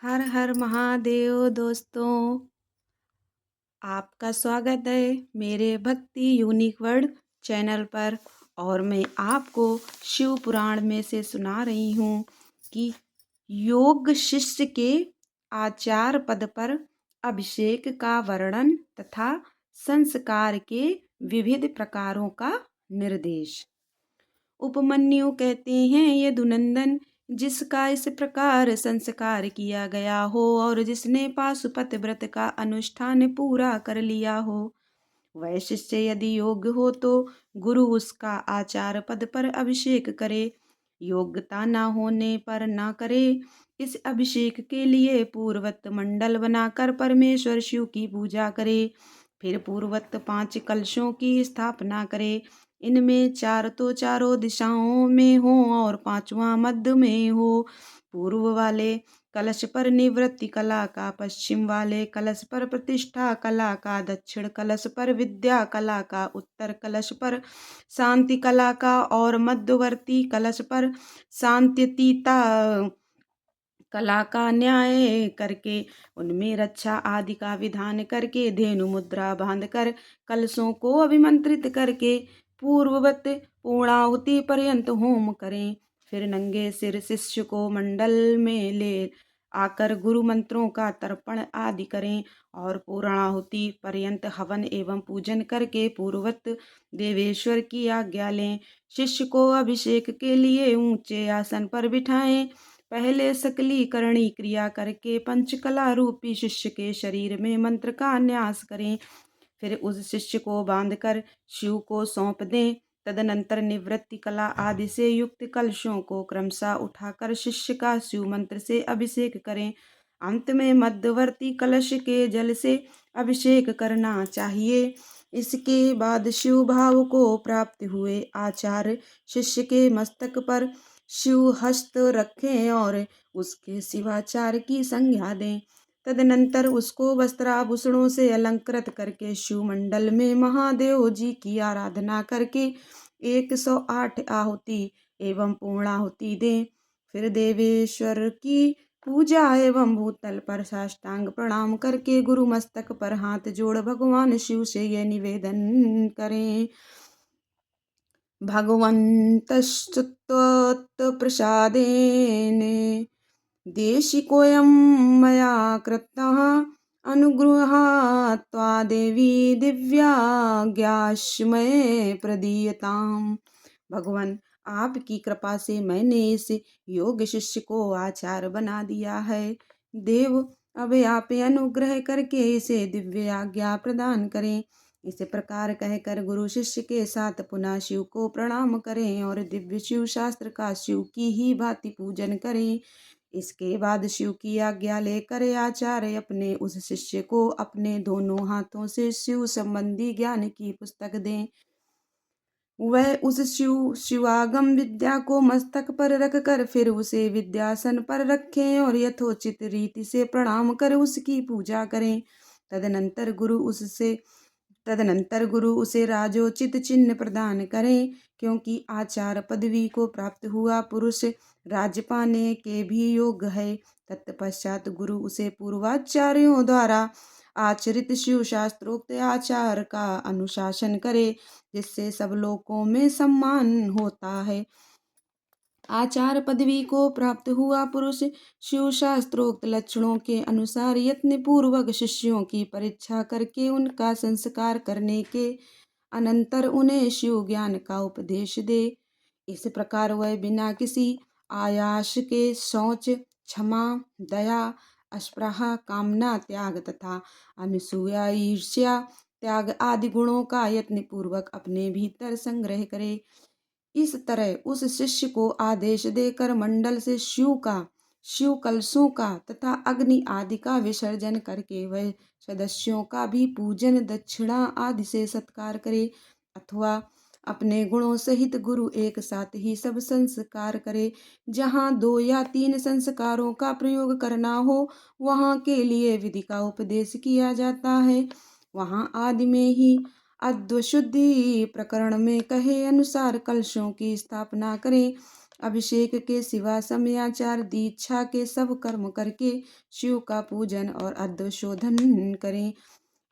हर हर महादेव दोस्तों। आपका स्वागत है मेरे भक्ति यूनिक वर्ड चैनल पर। और मैं आपको शिव पुराण में से सुना रही हूँ कि योग शिष्य के आचार पद पर अभिषेक का वर्णन तथा संस्कार के विविध प्रकारों का निर्देश। उपमन्यु कहते हैं, ये दुनंदन जिसका इस प्रकार संस्कार किया गया हो और जिसने पाशुपत व्रत का अनुष्ठान पूरा कर लिया हो, वह शिष्य यदि योग्य हो तो गुरु उसका आचार पद पर अभिषेक करे। योग्यता न होने पर न करे। इस अभिषेक के लिए पूर्वत मंडल बनाकर परमेश्वर शिव की पूजा करे। फिर पूर्वत 5 कलशों की स्थापना करे। इनमें 4 तो चारों दिशाओं में हो और 5वां मध्य में हो। पूर्व वाले कलश पर निवृत्ति कला का, पश्चिम वाले कलश पर प्रतिष्ठा कला का, दक्षिण कलश पर विद्या कला का, उत्तर कलश पर शांति कला का और मध्यवर्ती कलश पर शांत्यतीता कला का न्याय करके उनमें रक्षा आदि का विधान करके धेनु मुद्रा बांधकर कलशों को अभिमंत्रित करके पूर्ववत पूर्णाहुति पर्यंत होम करें। फिर नंगे सिर शिष्य को मंडल में ले आकर गुरु मंत्रों का तर्पण आदि करें और पूर्णाहुति पर्यंत हवन एवं पूजन करके पूर्वत देवेश्वर की आज्ञा लें। शिष्य को अभिषेक के लिए ऊंचे आसन पर बिठाएं। पहले सकलीकरणी क्रिया करके पंचकला रूपी शिष्य के शरीर में मंत्र का न्यास करें। फिर उस शिष्य को बांधकर शिव को सौंप दें। तदनंतर निवृत्ति कला आदि से युक्त कलशों को क्रमशः उठाकर शिष्य का शिव मंत्र से अभिषेक करें। अंत में मध्यवर्ती कलश के जल से अभिषेक करना चाहिए। इसके बाद शिव भाव को प्राप्त हुए आचार्य शिष्य के मस्तक पर शिव हस्त रखें और उसके शिवाचार की संज्ञा दें। तदनंतर उसको वस्त्राभूषणों से अलंकृत करके शिव मंडल में महादेव जी की आराधना करके 108 आहुति एवं पूर्णाहुति दें। फिर देवेश्वर की पूजा एवं भूतल पर साष्टांग प्रणाम करके गुरु मस्तक पर हाथ जोड़ भगवान शिव से यह निवेदन करें, भगवन्तस्तुत्वत्प्रसादेन देशिकोऽयं मया कृतः अनुगृहात्वा देवी दिव्याज्ञास्मये प्रदीयताम्। भगवान, आपकी कृपा से मैंने इस योग शिष्य को आचार बना दिया है। देव, अब आप अनुग्रह करके इसे दिव्य आज्ञा प्रदान करें। इस प्रकार कहकर गुरु शिष्य के साथ पुनः शिव को प्रणाम करें और दिव्य शिव शास्त्र का शिव की ही भांति पूजन करें। इसके बाद शिव की आज्ञा लेकर आचार्य अपने उस शिष्य को अपने दोनों हाथों से शिव संबंधी ज्ञान की पुस्तक दें। वह उस शिवागम विद्या को मस्तक पर रखकर फिर उसे विद्यासन पर रखें और यथोचित रीति से प्रणाम कर उसकी पूजा करें। तदनंतर गुरु उसे राजोचित चिन्ह प्रदान करें, क्योंकि आचार पदवी को प्राप्त हुआ पुरुष राज्य पाने के भी योग्य है। तत्पश्चात गुरु उसे पूर्वाचार्यों द्वारा आचरित शिव शास्त्रोक्त आचार का अनुशासन करे, जिससे सब लोकों में सम्मान होता है। आचार पदवी को प्राप्त हुआ पुरुष शिव शास्त्रोक्त लक्षणों के अनुसार यत्न पूर्वक शिष्यों की परीक्षा करके उनका संस्कार करने के अनंतर उन्हें शिव ज्ञान का उपदेश दे। इस प्रकार वह बिना किसी आयास के शौच, क्षमा, दया, अस्पृहा, कामना त्याग तथा अनसूया, ईर्ष्या त्याग आदि गुणों का यत्न पूर्वक अपने भीतर संग्रह करे। इस तरह उस शिष्य को आदेश देकर मंडल से शिव कलशों का तथा अग्नि आदि का विसर्जन करके वह सदस्यों का भी पूजन, दक्षिणा आदि से सत्कार करे, अथवा अपने गुणों सहित गुरु एक साथ ही सब संस्कार करे। जहाँ 2 या 3 संस्कारों का प्रयोग करना हो वहाँ के लिए विधि का उपदेश किया जाता है। वहाँ आदि में ही अद्वशुद्धि प्रकरण में कहे अनुसार कलशों की स्थापना करें। अभिषेक के सिवा समयाचार दीक्षा के सब कर्म करके शिव का पूजन और अद्वशोधन करें।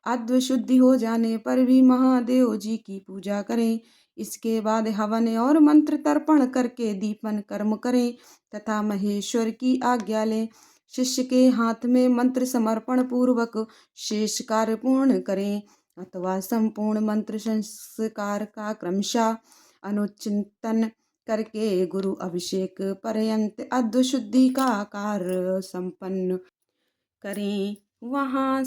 अद्वशुद्धि हो जाने पर भी महादेव जी की पूजा करें। इसके बाद हवन और मंत्र तर्पण करके दीपन कर्म करें तथा महेश्वर की आज्ञा लें। शिष्य के हाथ में मंत्र समर्पण पूर्वक शेष कार्य पूर्ण करें अथवा संपूर्ण मंत्र संस्कार का क्रमशः अनुचिंतन करके गुरु अभिषेक पर्यंत अद्वशुद्धि का कार्य संपन्न करें। वहाँ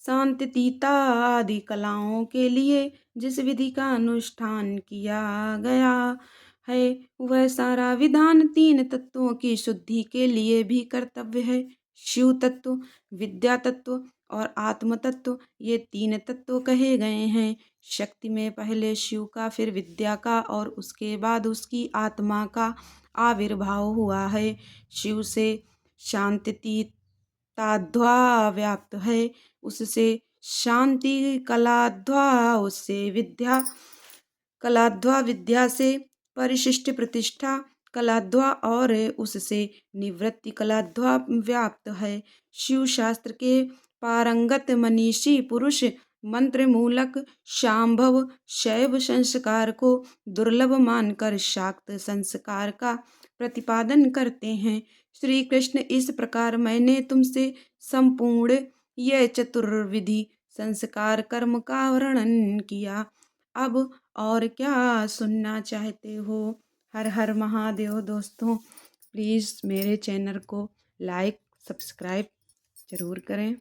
शांतितीता आदि कलाओं के लिए जिस विधि का अनुष्ठान किया गया है वह सारा विधान तीन तत्वों की शुद्धि के लिए भी कर्तव्य है। शिव तत्व, विद्या तत्व और आत्म तत्व, ये तीन तत्व कहे गए हैं। शक्ति में पहले शिव का, फिर विद्या का और उसके बाद उसकी आत्मा का आविर्भाव हुआ है। शिव से शांति ताध्वा व्याप्त है, उससे शांति कलाध्वा, उससे विद्या कलाध्वा, विद्या से परिशिष्ट प्रतिष्ठा कलाध्वा और उससे निवृत्ति कलाध्वा व्याप्त है। शिव शास्त्र के पारंगत मनीषी पुरुष मंत्र मूलक शांभव शैव संस्कार को दुर्लभ मानकर शाक्त संस्कार का प्रतिपादन करते हैं। श्री कृष्ण, इस प्रकार मैंने तुमसे संपूर्ण यह चतुर्विधि संस्कार कर्म का वर्णन किया। अब और क्या सुनना चाहते हो? हर हर महादेव। दोस्तों, प्लीज़ मेरे चैनल को लाइक सब्सक्राइब ज़रूर करें।